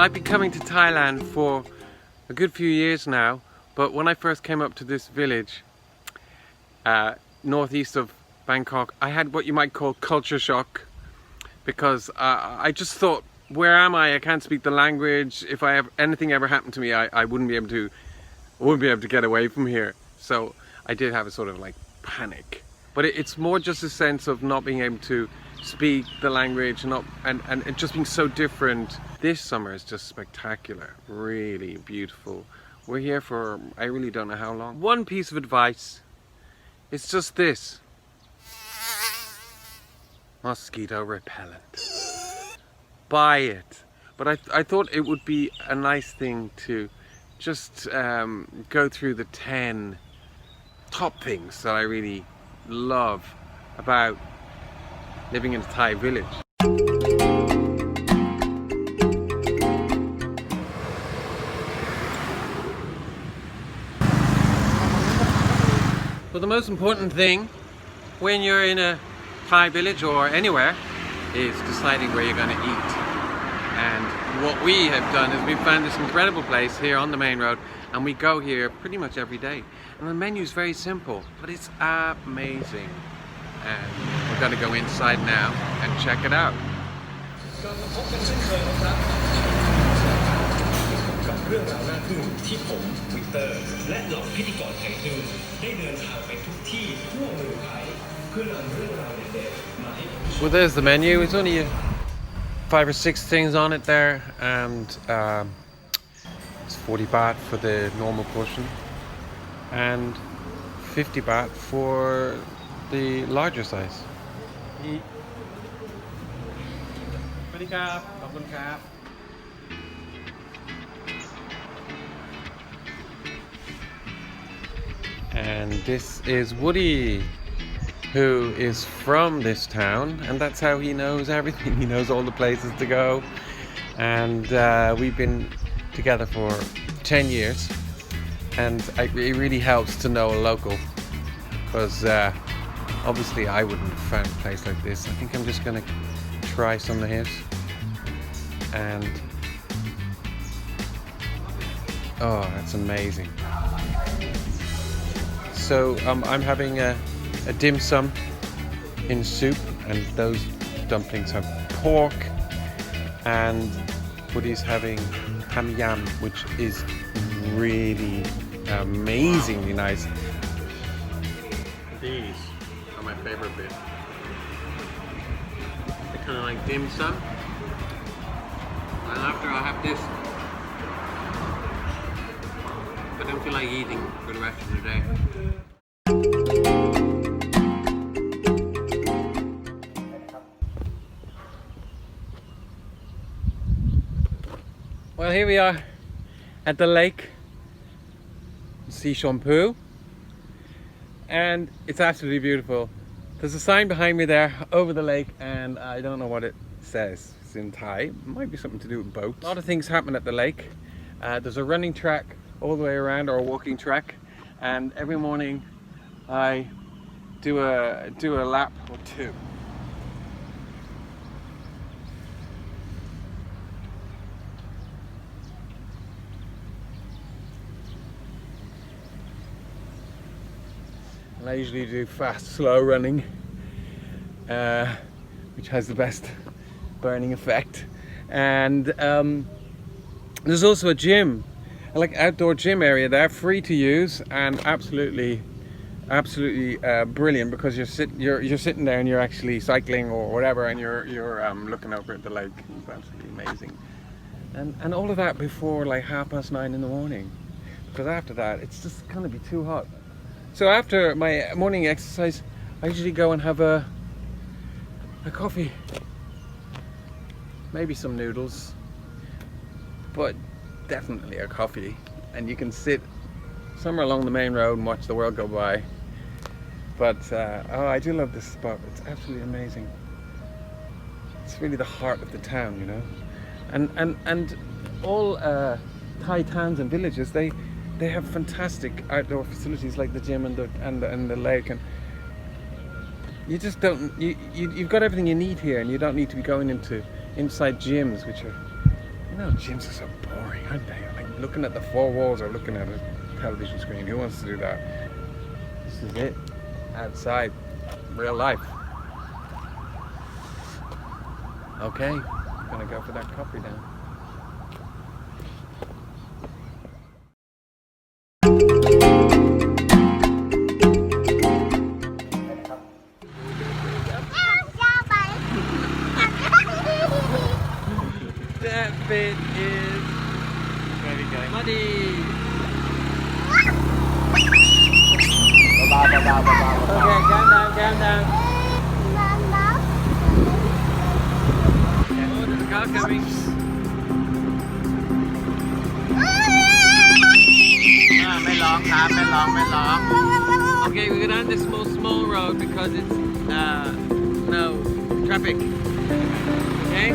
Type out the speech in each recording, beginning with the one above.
I've been coming to Thailand for a good few years now, but when I first came up to this village, northeast of Bangkok, I had what you might call culture shock, because I just thought, where am I? I can't speak the language. If anything ever happened to me, I wouldn't be able to get away from here. So I did have a sort of like panic, but it's more just a sense of not being able to speak the language, and it just being so different. This summer is just spectacular, really beautiful. We're here for, I really don't know how long. One piece of advice, it's just this: mosquito repellent. Buy it. But I thought it would be a nice thing to just go through the 10 top things that I really love about living in a Thai village. Well, the most important thing when you're in a Thai village or anywhere is deciding where you're going to eat. And what we have done is we've found this incredible place here on the main road, and we go here pretty much every day. And the menu is very simple, but it's amazing. And we're going to go inside now and check it out. Well, there's the menu. It's only 5 or 6 things on it there, and it's 40 baht for the normal portion and 50 baht for the larger size. And this is Woody, who is from this town, and that's how he knows everything. He knows all the places to go, and we've been together for 10 years, and it really helps to know a local, because obviously I wouldn't have found a place like this. I think I'm just going to try some of his, and oh, that's amazing. So I'm having a dim sum in soup, and those dumplings have pork, and Woody's having ham yam, which is really amazingly nice. These are my favorite bit. They're kind of like dim sum, and after I have this, I don't feel like eating for the rest of the day. Well, here we are at the lake, Is Chompu, and it's absolutely beautiful. There's a sign behind me there over the lake, and I don't know what it says. It's in Thai. It might be something to do with boats. A lot of things happen at the lake. There's a running track all the way around, or a walking track, and every morning I do a lap or two. And I usually do fast, slow running, which has the best burning effect. And there's also a gym, like outdoor gym area there, free to use, and absolutely brilliant, because you're sitting there and you're actually cycling or whatever, and you're looking over at the lake. It's absolutely amazing. And all of that before like 9:30 in the morning, because after that it's just gonna be too hot. So after my morning exercise, I usually go and have a coffee, maybe some noodles, but definitely a coffee, and you can sit somewhere along the main road and watch the world go by. But oh, I do love this spot. It's absolutely amazing. It's really the heart of the town, you know. And all Thai towns and villages, they have fantastic outdoor facilities like the gym and the lake, and you just you've got everything you need here, and you don't need to be going inside gyms, which are You know, gyms are so boring, aren't they? Like looking at the four walls or looking at a television screen. Who wants to do that? This is it. Outside, real life. Okay, gonna go for that coffee now. That bit is muddy. Okay, calm down, calm down. Oh, there's a car coming.ไม่ร้องครับไม่ร้องไม่ร้อง Okay, we go down this small road because it's no traffic. Okay.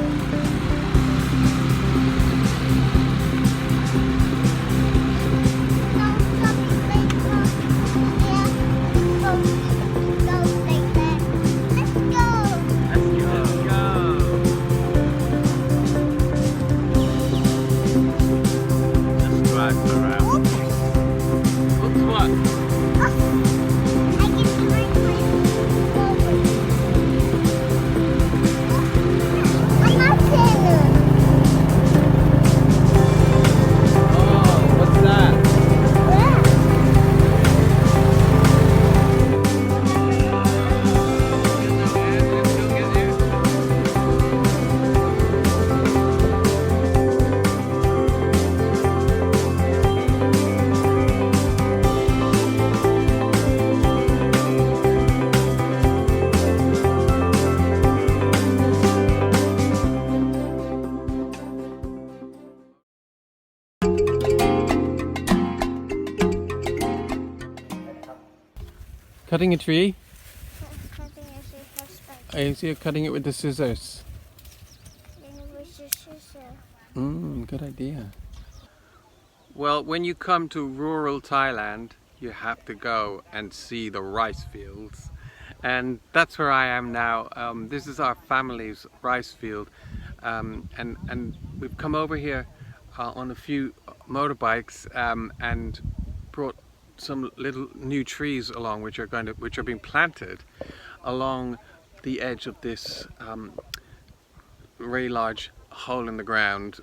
Cutting a tree? I see you're cutting it with the scissors. Good idea. Well, when you come to rural Thailand, you have to go and see the rice fields. And that's where I am now. This is our family's rice field. And we've come over here on a few motorbikes and brought some little new trees along which are being planted along the edge of this very large hole in the ground.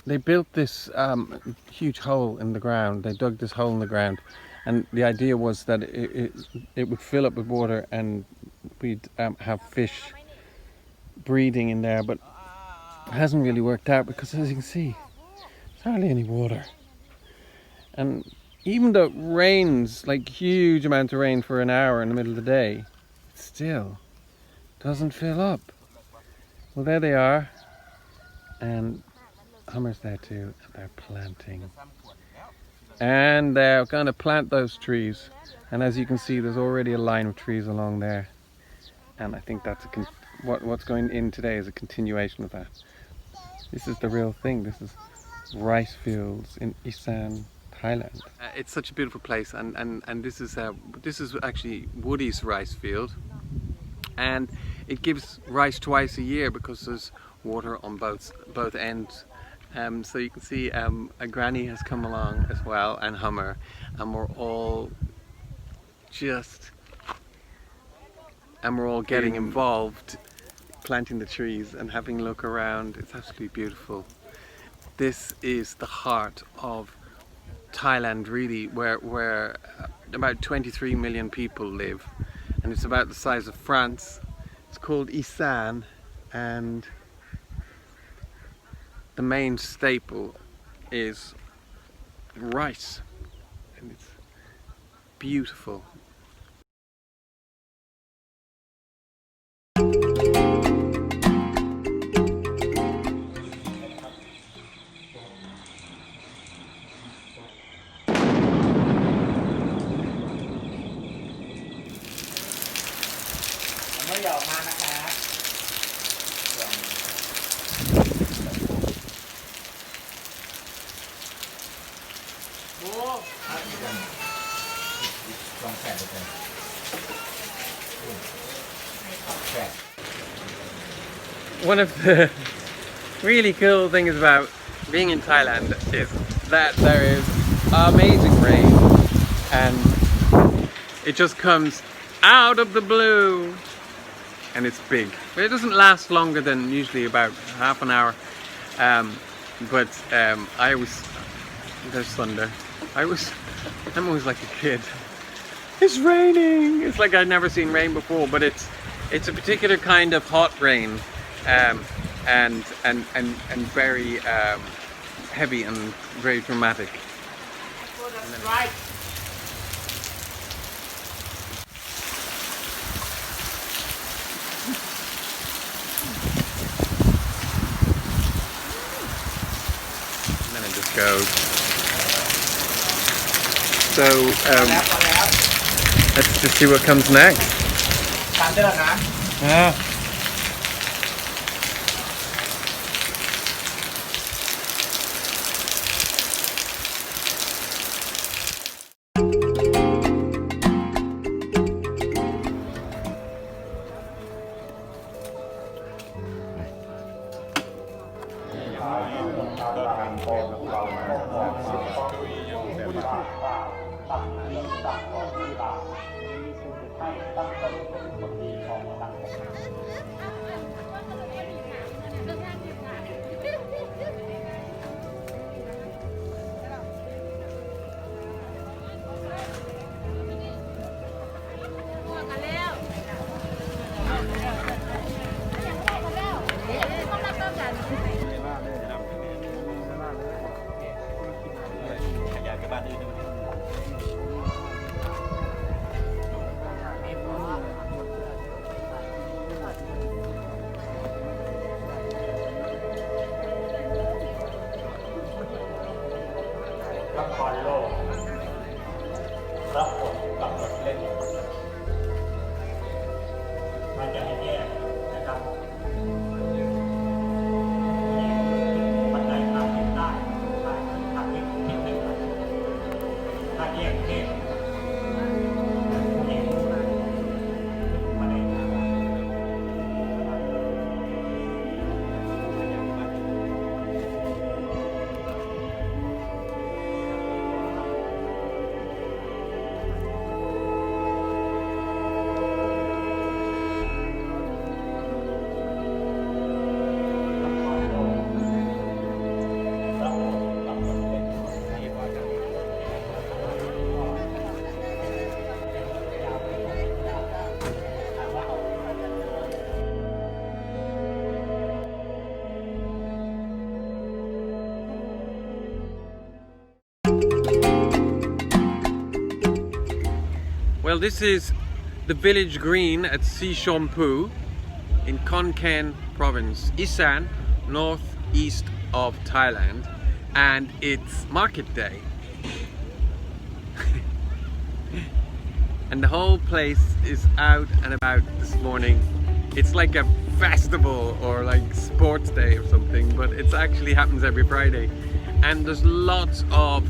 They built this huge hole in the ground. They dug this hole in the ground, and the idea was that it would fill up with water and we'd have fish breeding in there, but it hasn't really worked out because, as you can see, there's hardly any water. And even though it rains, like huge amounts of rain for an hour in the middle of the day, it still doesn't fill up. Well, there they are, and Hummer's there too, and they're planting. And they're going to plant those trees. And as you can see, there's already a line of trees along there. And I think that's what's going in today is a continuation of that. This is the real thing. This is rice fields in Isan, Thailand. It's such a beautiful place, and this is actually Woody's rice field, and it gives rice twice a year because there's water on both ends. So you can see a granny has come along as well, and Hummer, and we're all getting involved, planting the trees and having a look around. It's absolutely beautiful. This is the heart of Thailand, really, where about 23 million people live, and it's about the size of France. It's called Isan, and the main staple is rice, and it's beautiful. One of the really cool things about being in Thailand is that there is amazing rain and it just comes out of the blue and it's big. But it doesn't last longer than usually about half an hour. There's thunder. I'm always like a kid. It's raining! It's like I'd never seen rain before, but it's a particular kind of hot rain. And very heavy and very dramatic. Oh, that's right. And then it just goes. So let's just see what comes next. Yeah. Well, this is the village green at Is Chompu in Khon Kaen province, Isan, northeast of Thailand, and it's market day. And the whole place is out and about this morning. It's like a festival or like sports day or something, but it actually happens every Friday. And there's lots of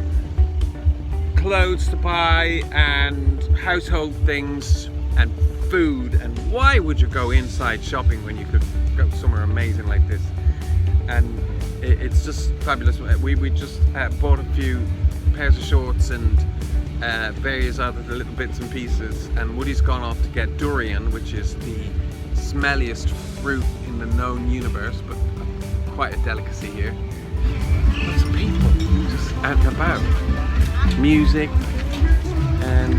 clothes to buy and household things and food, and why would you go inside shopping when you could go somewhere amazing like this? And it's just fabulous. We just bought a few pairs of shorts and various other little bits and pieces, and Woody's gone off to get durian, which is the smelliest fruit in the known universe, but quite a delicacy here. Lots of people just out and about. Music, and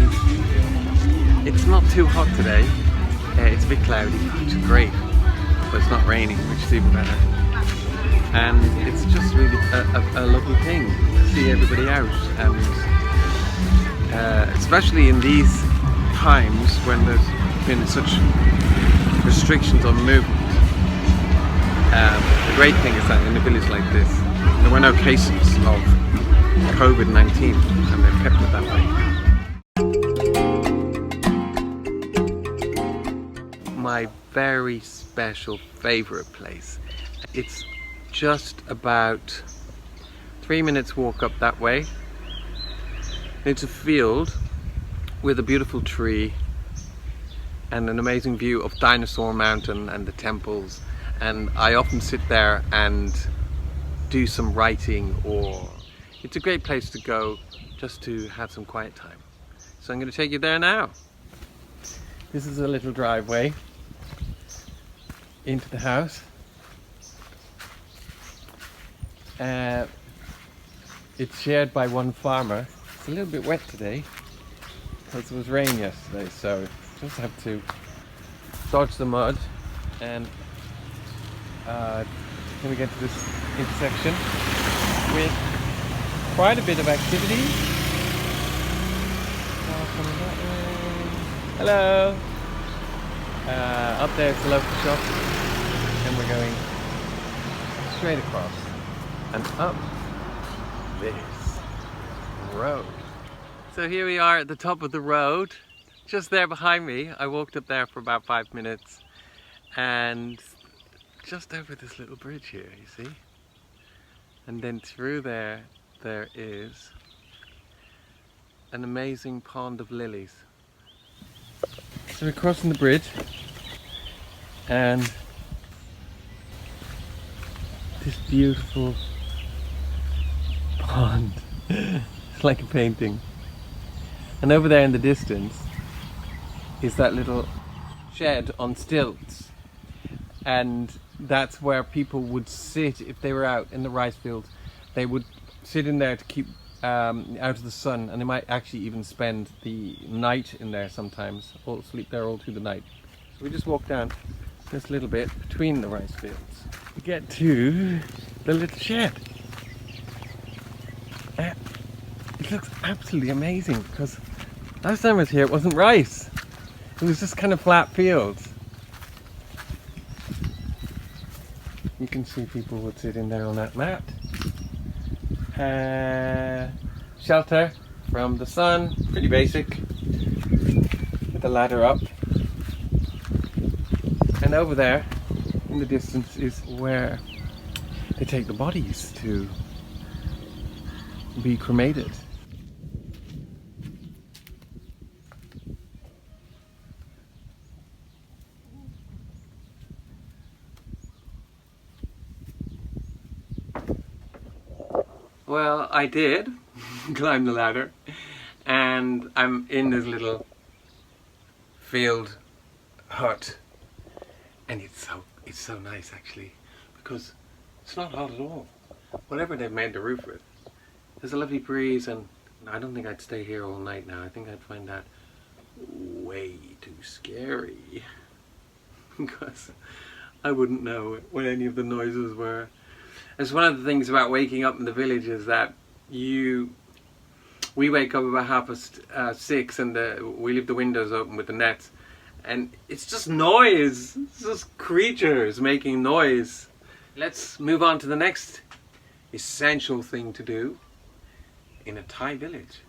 it's not too hot today. It's a bit cloudy, which is great, but it's not raining, which is even better. And it's just really a lovely thing to see everybody out, and especially in these times when there's been such restrictions on movement. The great thing is that in a village like this, there were no cases of COVID-19, and they've kept it that way. My very special favourite place. It's just about 3 minutes walk up that way. It's a field with a beautiful tree, and an amazing view of Dinosaur Mountain and the temples, and I often sit there and do some writing, or it's a great place to go just to have some quiet time. So I'm going to take you there now. This is a little driveway into the house. It's shared by one farmer. It's a little bit wet today because it was rain yesterday, so just have to dodge the mud. And then we get to this intersection with quite a bit of activity. Hello! Up there it's a local shop, and we're going straight across and up this road. So here we are at the top of the road, just there behind me. I walked up there for about 5 minutes, and just over this little bridge here, you see? And then through there is an amazing pond of lilies. So we're crossing the bridge, and this beautiful pond, it's like a painting. And over there in the distance is that little shed on stilts, and that's where people would sit if they were out in the rice fields. They would sit in there to keep out of the sun, and they might actually even spend the night in there sometimes, or sleep there all through the night. So we just walk down this little bit between the rice fields to get to the little shed. It looks absolutely amazing, because last time I was here it wasn't rice, it was just kind of flat fields. You can see people would sit in there on that mat. Shelter from the sun, pretty basic, with a ladder up. And over there in the distance is where they take the bodies to be cremated. Well, I did climb the ladder, and I'm in this little field hut, and it's so nice actually, because it's not hot at all. Whatever they've made the roof with, there's a lovely breeze, and I don't think I'd stay here all night now. I think I'd find that way too scary, because I wouldn't know what any of the noises were. It's one of the things about waking up in the village is that we wake up about 6:30, and we leave the windows open with the nets, and it's just noise. It's just creatures making noise. Let's move on to the next essential thing to do in a Thai village.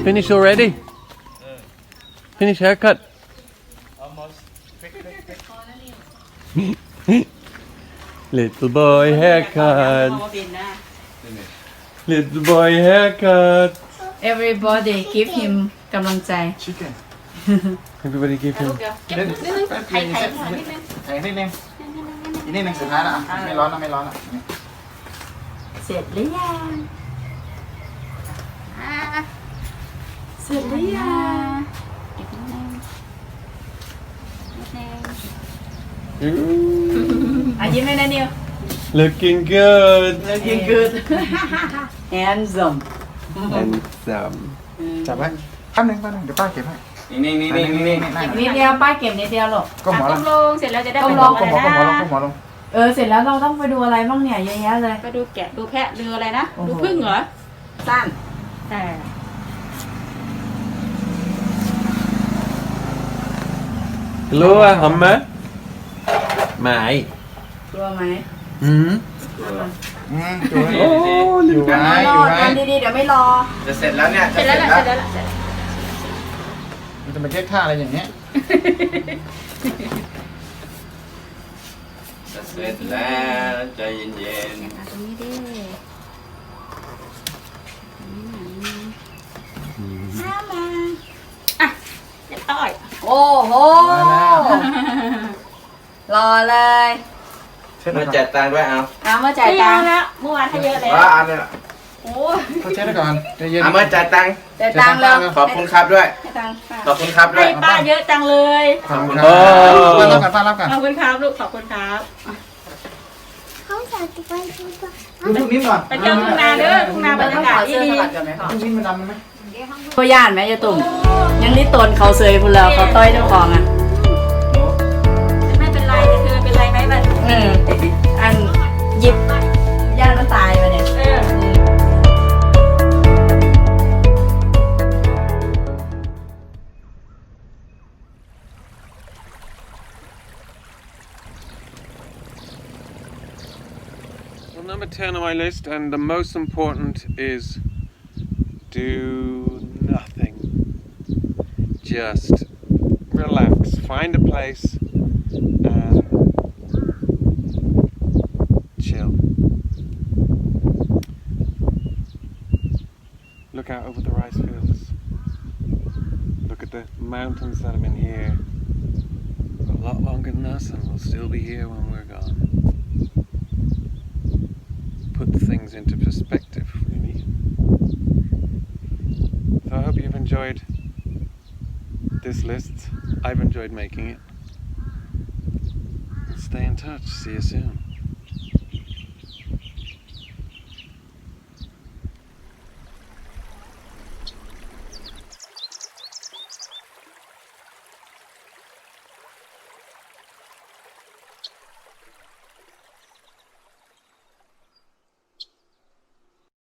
Finish already? Finish haircut? Little boy haircut. Little boy haircut. Everybody give him กำลังใจ Chicken. Everybody give him. ไข่นิดนึงไข่นิดนึงอีกนิดนึงสุดท้ายแล้วอ่ะไม่ร้อนนะไม่ร้อนอ่ะ เสร็จหรือยังเสร็จหรือยังยิ้มเลยนะนิว Looking good. Looking good handsome จับไว้แป๊บนึงเดี๋ยวป้าเก็บให้นี่ นิดเดียวป้าเก็บนิดเดียวหรอก ก้มหัวลง เสร็จแล้วจะได้ ก้ ไป ม ดู หัวลง เสร็จแล้วเราต้องไปดูอะไรบ้างเนี่ยเยอะแยะเลย ไปดูแกะดูแพะดูอะไรนะดูผึ้งเหรอสั้น Hello, Hammer. Mai. กลัวไหม อยู่ไว้ รอทำดีๆเดี๋ยวไม่รอ จะเสร็จแล้วเนี่ย เสร็จแล้วล่ะเสร็จแล้วล่ะ มันจะมาเทียบท่าอะไรอย่างเงี้ย จะเสร็จแล้วใจเย็น ตรงนี้ดิตรงนี้ โอ้โห รอเลย มาจ่ายตังค์ด้วยเอา เอามาจ่าย ไม่เย ตัง อะ ค์ แล้วเมื่อวานให้เยอะแล้ว ว่าอันนี้ โอ้ เขาเช็ดก่อนใจเย็น เอามาจ่ายตังค์ จ่ายตังค์แล้ว ขอบคุณครับด้วย ให้ตังค์ค่ะ ขอบคุณครับด้ ให้ วย ป้าเยอะจังเลย ขอบคุณค โอ้ รับป้ารับกัน ขอบคุณครับลูกขอบคุณครับ เขาจะไปดูก่อน ดูพวกนี้ก่อน ไปเที่ยวทุ่งนาเด้อทุ่งนาบรรยากาศ เสื้อ ดี สลัดก่อนไหมคะ พวกนี้มันดำไหม ตัวย่านไหมยายตุ่มยังนี่ตนเขาเซยพูนแล้วเขาต้อยเจ้าของอ่ะ ๆไม่เป็นไรแต่เธอเป็นไรไหมบัด อันหยิบย่านมันตายไปเนี่ย เออ Well, number 10 on my list, and the most important is do nothing. Just relax. Find a place and chill. Look out over the rice fields. Look at the mountains that have been here for a lot longer than us and will still be here when we're gone. Put things into perspective, really. So I hope you've enjoyed this list. I've enjoyed making it. Stay in touch. See you soon.